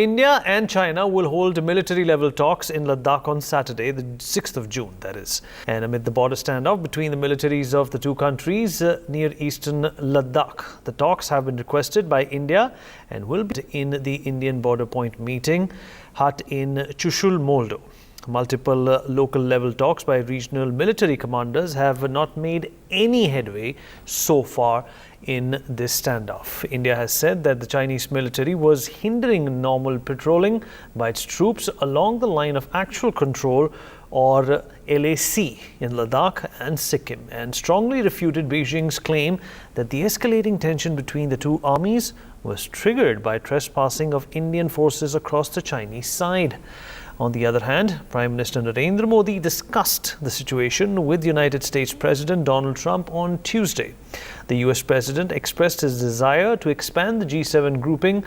India and China will hold military-level talks in Ladakh on Saturday, the 6th of June, that is. And amid the border standoff between the militaries of the two countries near eastern Ladakh, the talks have been requested by India and will be in the Indian border point meeting hut in Chushul, Moldo. Multiple local-level talks by regional military commanders have not made any headway so far in this standoff. India has said that the Chinese military was hindering normal patrolling by its troops along the line of actual control, or LAC, in Ladakh and Sikkim, and strongly refuted Beijing's claim that the escalating tension between the two armies was triggered by trespassing of Indian forces across the Chinese side. On the other hand, Prime Minister Narendra Modi discussed the situation with United States President Donald Trump on Tuesday. The US President expressed his desire to expand the G7 grouping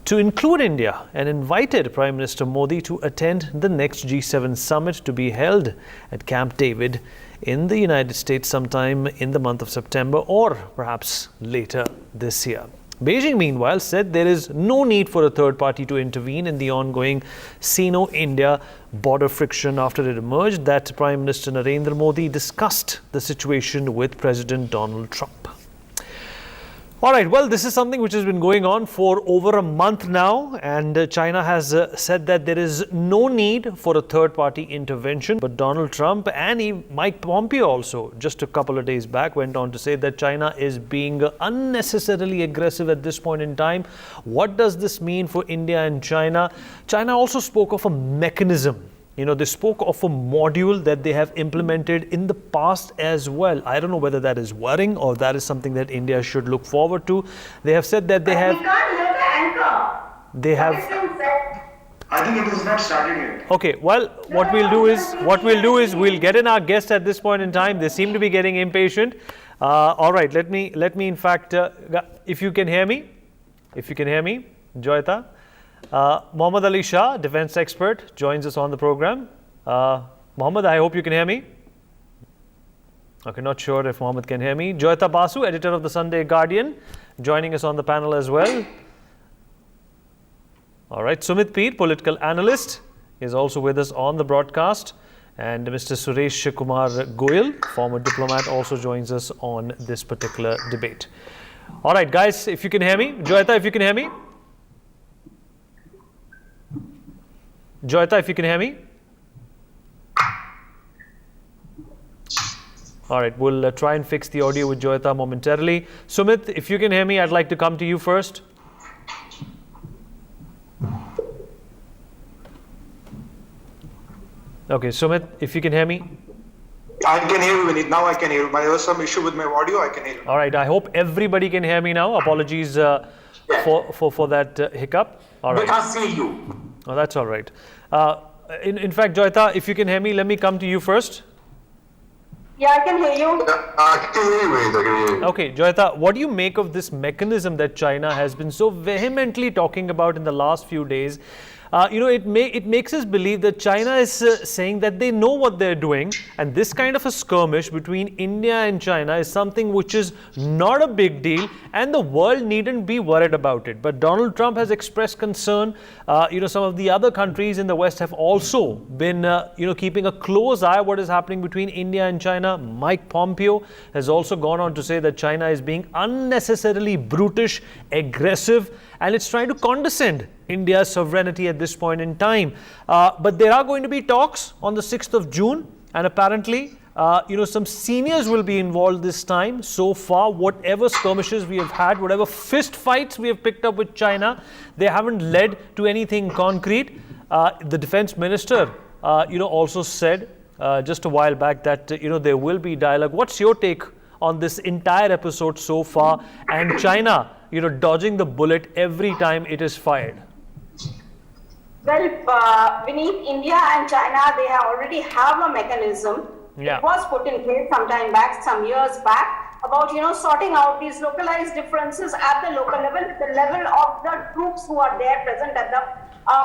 to include India and invited Prime Minister Modi to attend the next G7 summit to be held at Camp David in the United States sometime in the month of September or perhaps later this year. Beijing, meanwhile, said there is no need for a third party to intervene in the ongoing Sino-India border friction after it emerged that Prime Minister Narendra Modi discussed the situation with President Donald Trump. All right, well, this is something which has been going on for over a month now, and China has said that there is no need for a third-party intervention. But Donald Trump and Mike Pompeo also, just a couple of days back, went on to say that China is being unnecessarily aggressive at this point in time. What does this mean for India and China? China also spoke of a mechanism. They spoke of a module that they have implemented in the past as well. I don't know whether that is worrying or that is something that India should look forward to. They have said that they have... We can't hear the anchor. They have... I think it is not starting yet. Okay, well, what we'll do is we'll get in our guests at this point in time. They seem to be getting impatient. All right, let me in fact, if you can hear me, Joyita. Mohammad Ali Shah, defense expert, joins us on the program. Mohammad, I hope you can hear me. Okay, not sure if Mohammad can hear me. Joyita Basu, editor of the Sunday Guardian, joining us on the panel as well. All right, Sumit Peer, political analyst, is also with us on the broadcast. And Mr. Suresh Kumar Goyal, former diplomat, also joins us on this particular debate. All right, guys, if you can hear me. Joyita, if you can hear me. Joyita, if you can hear me. All right, we'll try and fix the audio with Joyita momentarily. Sumit, if you can hear me, I'd like to come to you first. Okay, Sumit, if you can hear me. I can hear you, Vinit. Now I can hear you. There was some issue with my audio. I can hear you. All right, I hope everybody can hear me now. Apologies for that hiccup. All right. We can't see you. Oh, that's all right. In fact, Joyita, if you can hear me, let me come to you first. Yeah, I can hear you. I can hear you, Vinit. I can hear you. Okay, Joyita, what do you make of this mechanism that China has been so vehemently talking about in the last few days? It makes us believe that China is saying that they know what they're doing, and this kind of a skirmish between India and China is something which is not a big deal, and the world needn't be worried about it. But Donald Trump has expressed concern. Some of the other countries in the West have also been, keeping a close eye on what is happening between India and China. Mike Pompeo has also gone on to say that China is being unnecessarily brutish, aggressive, and it's trying to condescend India's sovereignty at this point in time. But there are going to be talks on the 6th of June, and apparently, some seniors will be involved this time. So far, whatever skirmishes we have had, whatever fist fights we have picked up with China, they haven't led to anything concrete. The defense minister, also said just a while back that, there will be dialogue. What's your take on this entire episode so far, and China, dodging the bullet every time it is fired? Well, beneath India and China, they already have a mechanism. Yeah. It was put in place some years back, about sorting out these localized differences at the local level, the level of the troops who are there present at the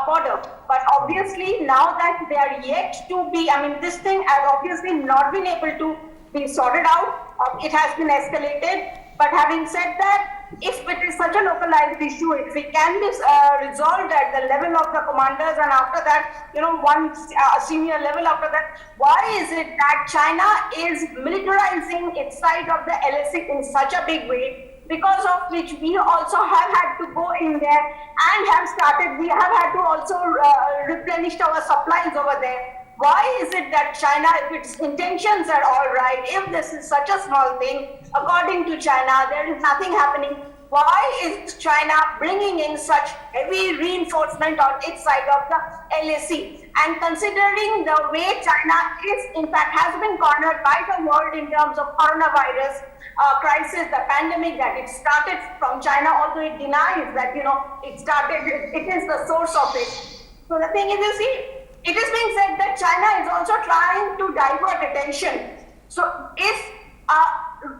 border. But obviously, now that they are yet to be, this thing has obviously not been able to be sorted out. It has been escalated. But having said that, if it is such a localized issue, if we can be resolved at the level of the commanders, and after that, one senior level after that, why is it that China is militarizing its side of the LAC in such a big way? Because of which we also have had to go in there and we have had to also replenish our supplies over there. Why is it that China, if its intentions are all right, if this is such a small thing, according to China, there is nothing happening, why is China bringing in such heavy reinforcement on its side of the LAC? And considering the way China is, in fact, has been cornered by the world in terms of coronavirus crisis, the pandemic, that it started from China, although it denies that, it is the source of it. So the thing is, you see, it is being said that China is also trying to divert attention. So is a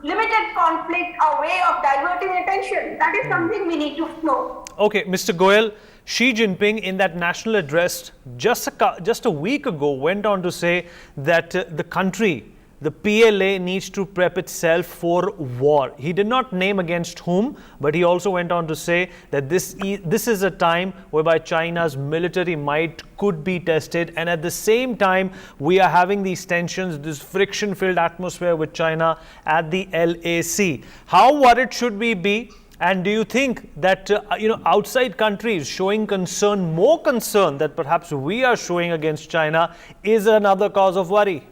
limited conflict a way of diverting attention? That is something we need to know. Okay, Mr. Goyal, Xi Jinping in that national address just a week ago went on to say that the country, the PLA, needs to prep itself for war. He did not name against whom, but he also went on to say that this is a time whereby China's military might could be tested, and at the same time we are having these tensions, this friction-filled atmosphere with China at the LAC. How worried should we be? And do you think that outside countries showing concern, more concern that perhaps we are showing against China, is another cause of worry?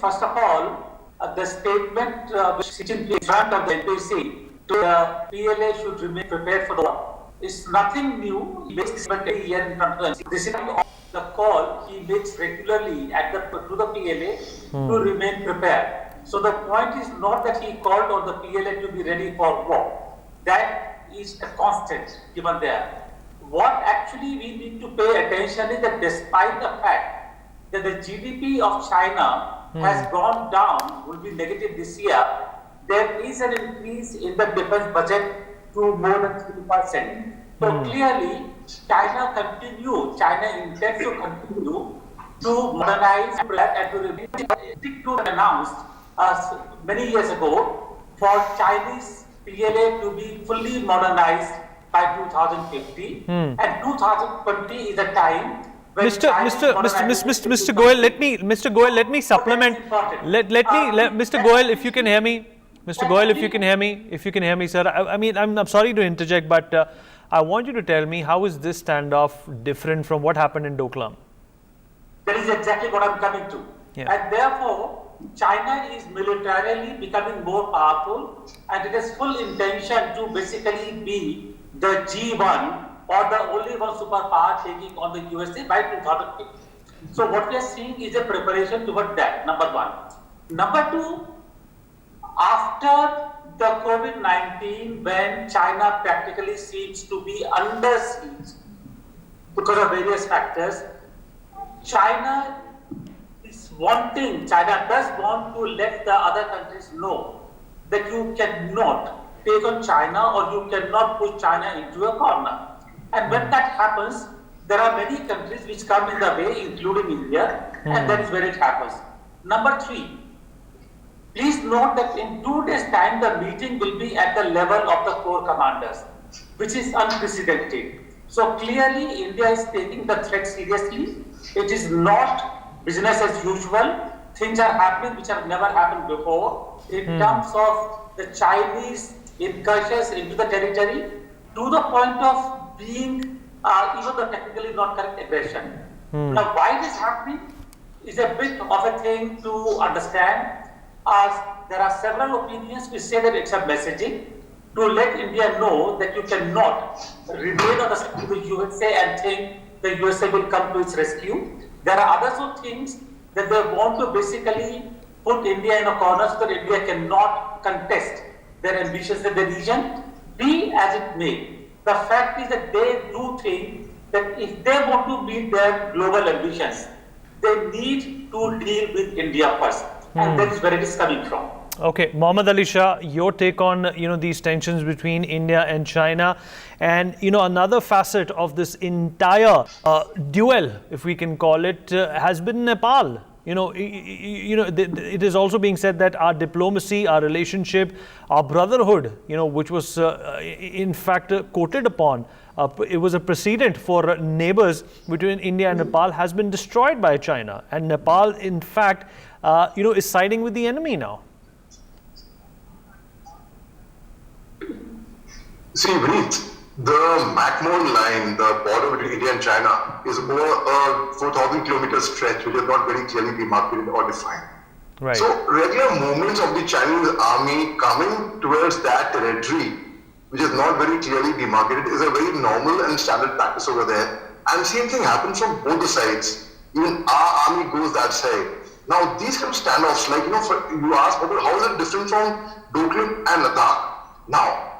First of all, the statement which Xi Jinping in front of the NPC to the PLA should remain prepared for the war is nothing new. He makes this every year in front of the This is the call he makes regularly to the PLA to remain prepared. So the point is not that he called on the PLA to be ready for war. That is a constant given there. What actually we need to pay attention is that despite the fact that the GDP of China has gone down, will be negative this year, there is an increase in the defense budget to more than 3%. So clearly, China intends to continue to modernize and to announced many years ago for Chinese PLA to be fully modernized by 2050, and 2020 is the time. Mr. Goyal, let me supplement. Mr. Goyal, if you can hear me, Mr. Goyal, if you can hear me, sir. I mean, I'm sorry to interject, but I want you to tell me, how is this standoff different from what happened in Doklam? That is exactly what I'm coming to. Yeah. And therefore, China is militarily becoming more powerful, and it has full intention to basically be the G1 or the only one superpower taking on the USA by 2050. So what we are seeing is a preparation toward that, number one. Number two, after the COVID-19, when China practically seems to be under siege because of various factors, China does want to let the other countries know that you cannot take on China or you cannot put China into a corner. And when that happens, there are many countries which come in the way, including India, and that is where it happens. Number three, please note that in 2 days' time, the meeting will be at the level of the core commanders, which is unprecedented. So clearly, India is taking the threat seriously. It is not business as usual. Things are happening which have never happened before in terms of the Chinese incursions into the territory, to the point of being even the technically not correct aggression. Now, why this is happening is a bit of a thing to understand. There are several opinions which say that it's a messaging to let India know that you cannot remain on the side of the USA and think the USA will come to its rescue. There are others who think that they want to basically put India in a corner so that India cannot contest their ambitions in the region. Be as it may, the fact is that they do think that if they want to meet their global ambitions, they need to deal with India first. And that is where it is coming from. Okay, Mohammad Ali Shah, your take on these tensions between India and China, and another facet of this entire duel, if we can call it, has been Nepal. it is also being said that our diplomacy, our relationship, our brotherhood, which was in fact quoted upon, it was a precedent for neighbors between India and Nepal, has been destroyed by China. And Nepal, in fact, is siding with the enemy now. See, Vineet, the McMahon line, the border between India and China, is over a 4,000 kilometer stretch, which is not very clearly demarcated or defined. Right. So, regular movements of the Chinese army coming towards that territory, which is not very clearly demarcated, is a very normal and standard practice over there. And same thing happens from both the sides. Even our army goes that side. Now, these kind of standoffs, like, you asked about how is it different from Doklam and Ladakh. Now,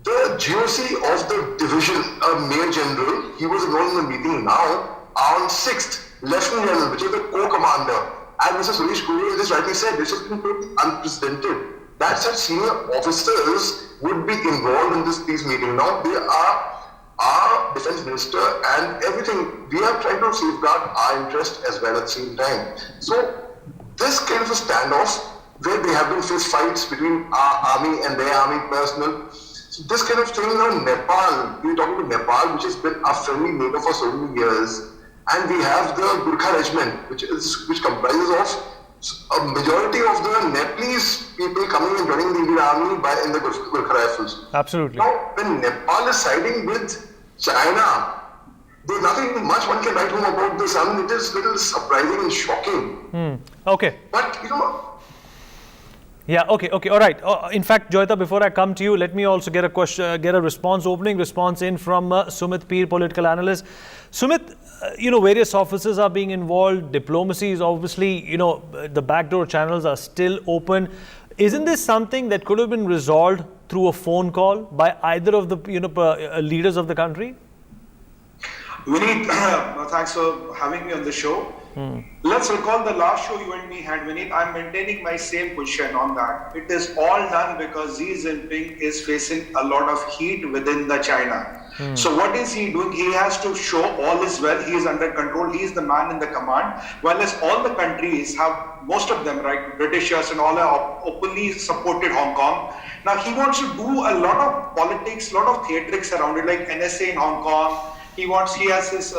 the GOC of the division, a Major General, he was involved in the meeting now, on 6th, Lieutenant General, which is the co-commander. And Mr. Suresh Goyal just rightly said, this has been totally unprecedented. That such senior officers would be involved in these meetings. Now, they are our defense minister and everything. We are trying to safeguard our interest as well at the same time. So, this kind of a standoff, where there have been fist fights between our army and their army personnel. So this kind of thing around Nepal, we're talking about Nepal, which has been a friendly neighbor for so many years. And we have the Gurkha regiment, which comprises of a majority of the Nepalese people coming and joining the Indian army in the Gurkha Rifles. Absolutely. Now, when Nepal is siding with China, there's nothing much one can write home about this. I mean, it is a little surprising and shocking. Okay. But, Yeah, okay, all right. In fact, Joyita, before I come to you, let me also get opening response in from Sumit Peer, political analyst. Sumit, various officers are being involved. Diplomacy is obviously, the backdoor channels are still open. Isn't this something that could have been resolved through a phone call by either of the, leaders of the country? Vineet, thanks for having me on the show. Let's recall the last show you and me had, Vineet. I'm maintaining my same position on that. It is all done because Xi Jinping is facing a lot of heat within the China. So what is he doing? He has to show all is well. He is under control. He is the man in the command. Whereas all the countries have, most of them, right, Britishers and all have openly supported Hong Kong. Now he wants to do a lot of politics, a lot of theatrics around it, like NSA in Hong Kong. He has his,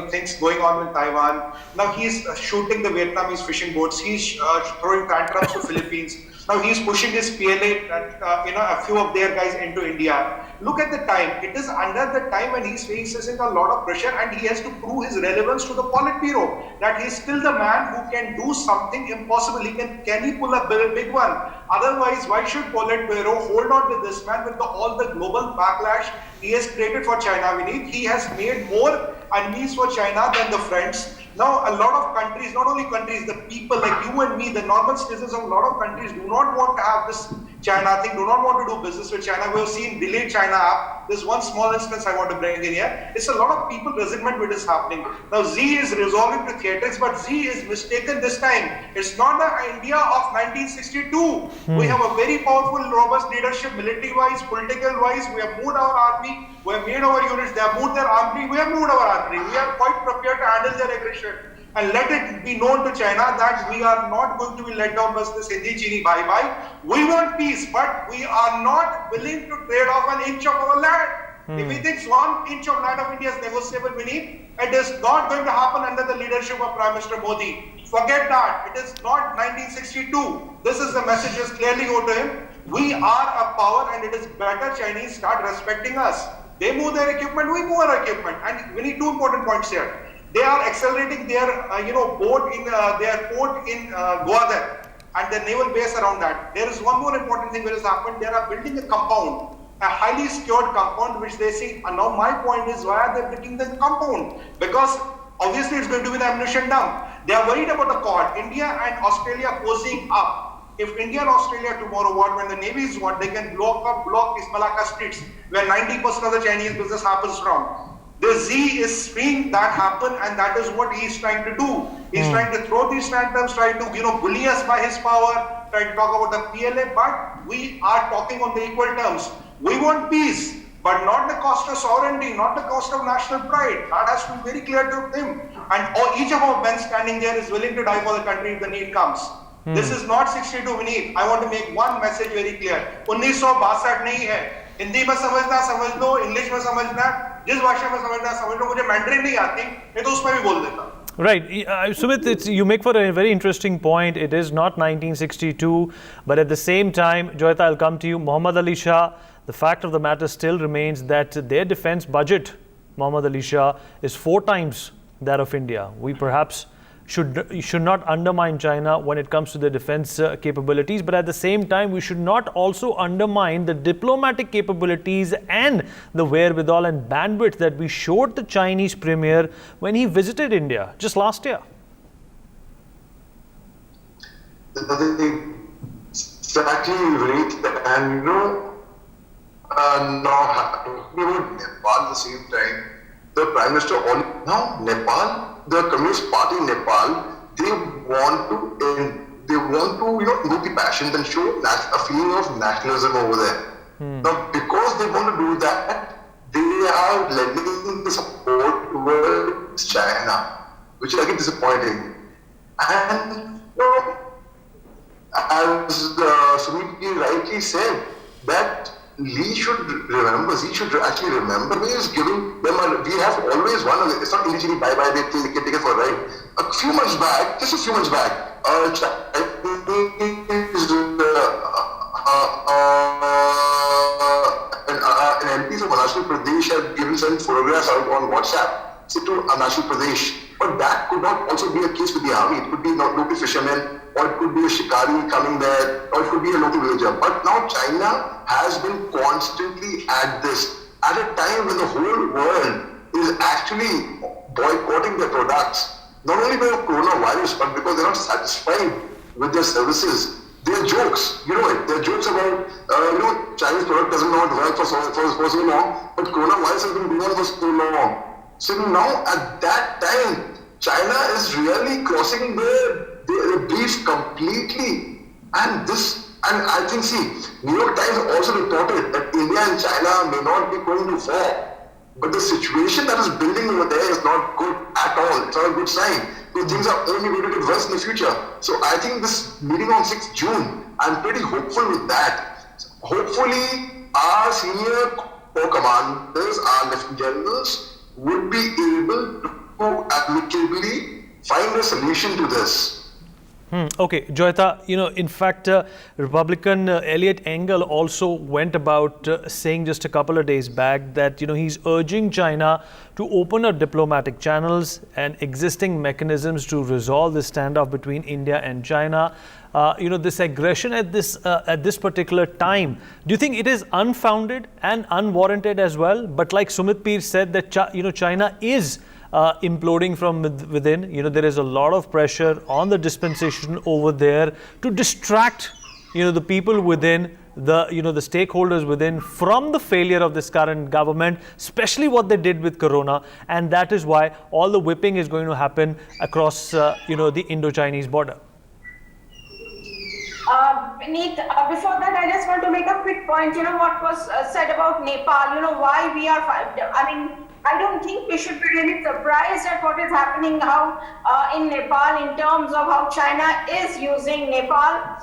things going on in Taiwan. Now he's shooting the Vietnamese fishing boats. He's throwing tantrums to Philippines. Now he's pushing his PLA and, a few of their guys into India. Look at the time. It is under the time when he's facing a lot of pressure and he has to prove his relevance to the Politburo. That he's still the man who can do something impossible. Can he pull a big one? Otherwise, why should Politburo hold on to this man with all the global backlash he has created for China? He has made more enemies for China than the friends. Now, a lot of countries, not only countries, the people like you and me, the normal citizens of a lot of countries do not want to have this China thing, do not want to do business with China. We have seen delayed China app. There's one small instance I want to bring in here. It's a lot of people resentment with this happening. Now, Xi is resolving to theatrics, but Xi is mistaken this time. It's not the India of 1962. We have a very powerful, robust leadership, military-wise, political-wise. We have moved our army. We have made our units. They have moved their army. We have moved our army. We are quite prepared to handle their aggression. And let it be known to China that we are not going to be let down by this Hindi Chini bye-bye. We want peace, but we are not willing to trade off an inch of our land. If he thinks 1 inch of land of India is negotiable, it is not going to happen under the leadership of Prime Minister Modi. Forget that. It is not 1962. This is the message is clearly go to him. We are a power and it is better Chinese start respecting us. They move their equipment, we move our equipment. And we need two important points here. They are accelerating their, port in Gwadar and the naval base around that. There is one more important thing that has happened. They are building a compound, a highly secured compound, which they see. And now my point is, why are they building the compound? Because obviously it's going to be the ammunition dump. They are worried about the Quad. India and Australia posing up. If India and Australia tomorrow when the navies they can block these Malacca streets where 90% of the Chinese business happens from. The Xi is seeing that happen, and that is what he is trying to do. He's trying to throw these tantrums, trying to bully us by his power, trying to talk about the PLA, but we are talking on the equal terms. We want peace, but not the cost of sovereignty, not the cost of national pride. That has to be very clear to him. And each of our men standing there is willing to die for the country if the need comes. This is not 62 Vineet. I want to make one message very clear. 1962 नहीं है. हिंदी में समझ लो, English में समझना, जिस भाषा में समझ लो. मुझे मैंड्रिन नहीं आती, मैं तो उसमें भी बोल देता. Right. Sumit, you make for a very interesting point. It is not 1962, but at the same time, Joyita, I'll come to you. Muhammad Ali Shah, the fact of the matter still remains that their defense budget, Muhammad Ali Shah, is 4 times that of India. We perhaps should not undermine China when it comes to their defense capabilities, but at the same time, we should not also undermine the diplomatic capabilities and the wherewithal and bandwidth that we showed the Chinese premier when he visited India just last year. Exactly, right. And now talking about Nepal at the same time, the Prime Minister now Nepal. The Communist Party in Nepal, they want to invoke the passions and show a feeling of nationalism over there. Now, because they want to do that, they are lending the support towards China, which is again disappointing. And as Sumit rightly said, that Lee should actually remember. We is giving them we have always won. It's not initially bye-bye, they can take it for a ride. Just a few months back, an MP from Arunachal Pradesh had given some photographs out on WhatsApp to Arunachal Pradesh. But that could not also be a case with the army. It could be not local fishermen, or it could be a shikari coming there, or it could be a local villager. But now China has been constantly at this, at a time when the whole world is actually boycotting their products, not only because of coronavirus, but because they're not satisfied with their services. They're jokes, they're jokes about, Chinese product doesn't know how to work for so long, but coronavirus has been going on for so long. So now at that time, China is really crossing their beliefs completely. And I think, New York Times also reported that India and China may not be going to war. But the situation that is building over there is not good at all. It's not a good sign. Because things are only going to get worse in the future. So I think this meeting on 6th June, I'm pretty hopeful with that. Hopefully, our senior corps commanders, our lieutenant generals, would be able to amicably find a solution to this. Okay, Joyita, in fact, Republican Eliot Engel also went about saying just a couple of days back that, he's urging China to open up diplomatic channels and existing mechanisms to resolve this standoff between India and China. This aggression at this particular time, do you think it is unfounded and unwarranted as well? But like Sumit Peer said, that China is imploding from within. There is a lot of pressure on the dispensation over there to distract, the people within, the stakeholders within from the failure of this current government, especially what they did with Corona. And that is why all the whipping is going to happen across, the Indo-Chinese border. Vineet, before that, I just want to make a quick point. What was said about Nepal, why we are, I don't think we should be really surprised at what is happening how in Nepal in terms of how China is using Nepal.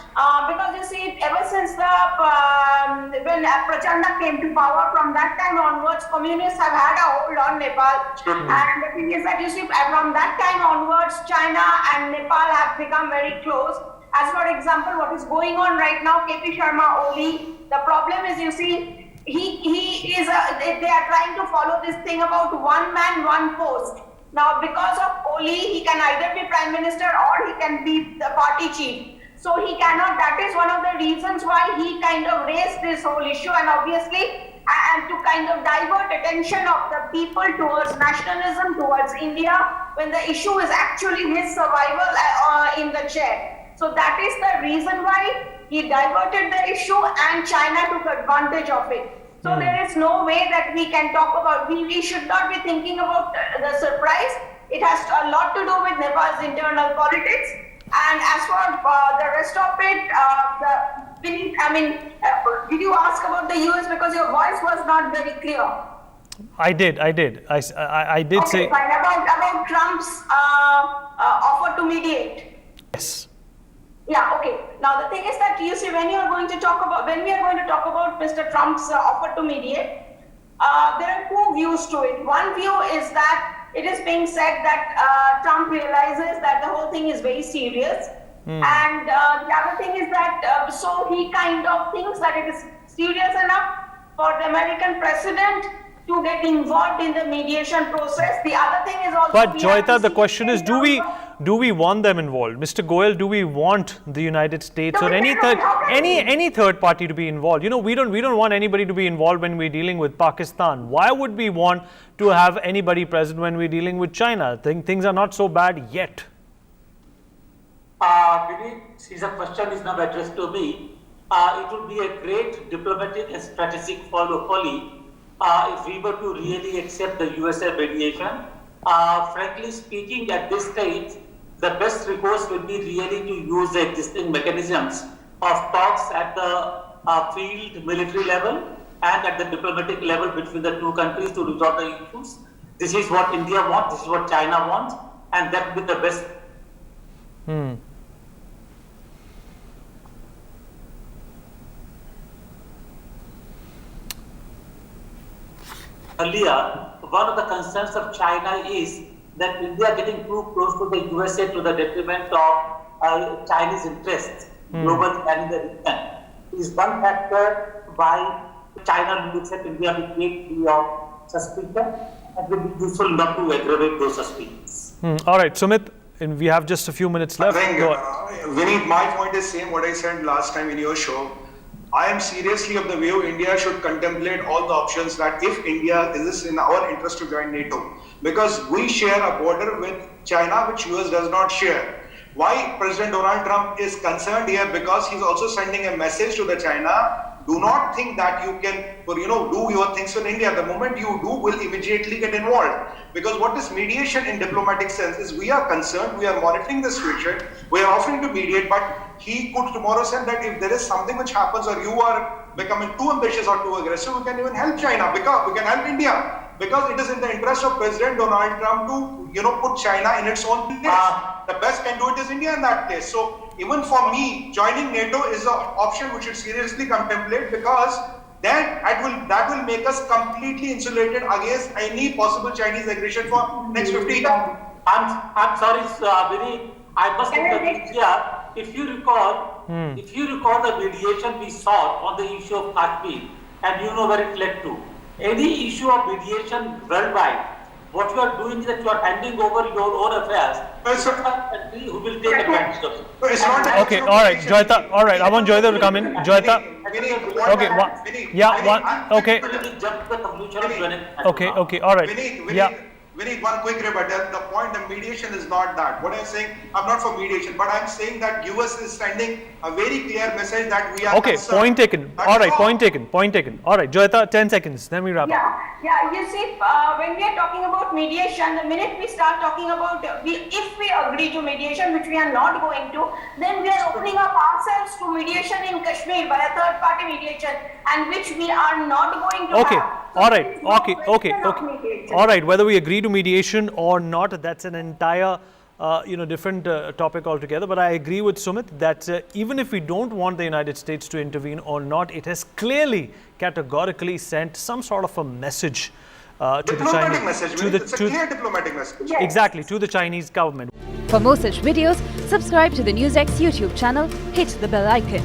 Because you see, ever since when Prachanda came to power, from that time onwards, communists have had a hold on Nepal. And the thing is that you see, from that time onwards, China and Nepal have become very close. As for example, what is going on right now, KP Sharma Oli, the problem is, you see, they are trying to follow this thing about one man, one post. Now, because of Oli, he can either be Prime Minister or he can be the party chief. So he cannot, that is one of the reasons why he kind of raised this whole issue, and obviously, and to kind of divert attention of the people towards nationalism, towards India, when the issue is actually his survival in the chair. So that is the reason why he diverted the issue and China took advantage of it. So there is no way that we can talk about, we should not be thinking about the surprise. It has a lot to do with Nepal's internal politics. And as for the rest of it, Vinit, did you ask about the US because your voice was not very clear? I did. I did Okay, say fine. About Trump's offer to mediate. yes. Yeah, okay. Now the thing is that you see, when we are going to talk about Mr. Trump's offer to mediate, there are two views to it. One view is that it is being said that Trump realizes that the whole thing is very serious, and the other thing is that so he kind of thinks that it is serious enough for the American president to get involved in the mediation process. The other thing is also. But Joyita, the question is, do we want them involved? Mr. Goyal, do we want the United States or any third party to be involved? You know, we don't want anybody to be involved when we're dealing with Pakistan. Why would we want to have anybody present when we're dealing with China? Things are not so bad yet. Since the question is now addressed to me, it would be a great diplomatic and strategic folly if we were to really accept the USA mediation. Frankly speaking, at this stage, the best recourse would be really to use the existing mechanisms of talks at the field military level and at the diplomatic level between the two countries to resolve the issues. This is what India wants, this is what China wants, and that would be the best. Earlier, one of the concerns of China is that India getting too close to the USA to the detriment of Chinese interests globally and in the region is one factor why China looks at India with great degree of suspicion, and will be useful not to aggravate those suspicions. All right, Sumit, and we have just a few minutes left. I think, Vinit, my point is same what I said last time in your show. I am seriously of the view India should contemplate all the options that if India is in our interest to join NATO, because we share a border with China which US does not share. Why President Donald Trump is concerned here? Because he's also sending a message to the China. Do not think that you can, do your things with India. The moment you do, will immediately get involved. Because what is mediation in diplomatic sense is we are concerned, we are monitoring the situation, we are offering to mediate, but he could tomorrow say that if there is something which happens or you are becoming too ambitious or too aggressive, we can even help China, because we can help India. Because it is in the interest of President Donald Trump to, put China in its own place. The best can do it is India in that place. So even for me, joining NATO is an option which should seriously contemplate, because then that will make us completely insulated against any possible Chinese aggression for next 50 years. I'm sorry, Vinny, I must interrupt here. If you recall the mediation we sought on the issue of Kashmir, and you know where it led to. Any issue of mediation worldwide, what you are doing is that you are handing over your own affairs to some country who will take advantage of it. Okay, all right, Joyita, all right, I want Joyita to come in. Joyita, okay, okay, all right, Vinit, one quick rebuttal. The point, the mediation is not that. What I'm saying, I'm not for mediation, but I'm saying that US is sending a very clear message that we are concerned. Point taken. All right, point taken. All right, Joyita, 10 seconds, then we wrap up. Yeah, you see, when we are talking about mediation, the minute we start talking about, if we agree to mediation, which we are not going to, then we are opening up ourselves to mediation in Kashmir by a third party mediation, and which we are not going to have. All right, okay. All right, whether we agree to mediation or not, that's an entire different topic altogether. But I agree with Sumit that even if we don't want the United States to intervene or not, it has clearly, categorically sent some sort of a message to the Chinese. It's a clear diplomatic message. Yes. Exactly, to the Chinese government. For more such videos, subscribe to the NewsX YouTube channel, hit the bell icon.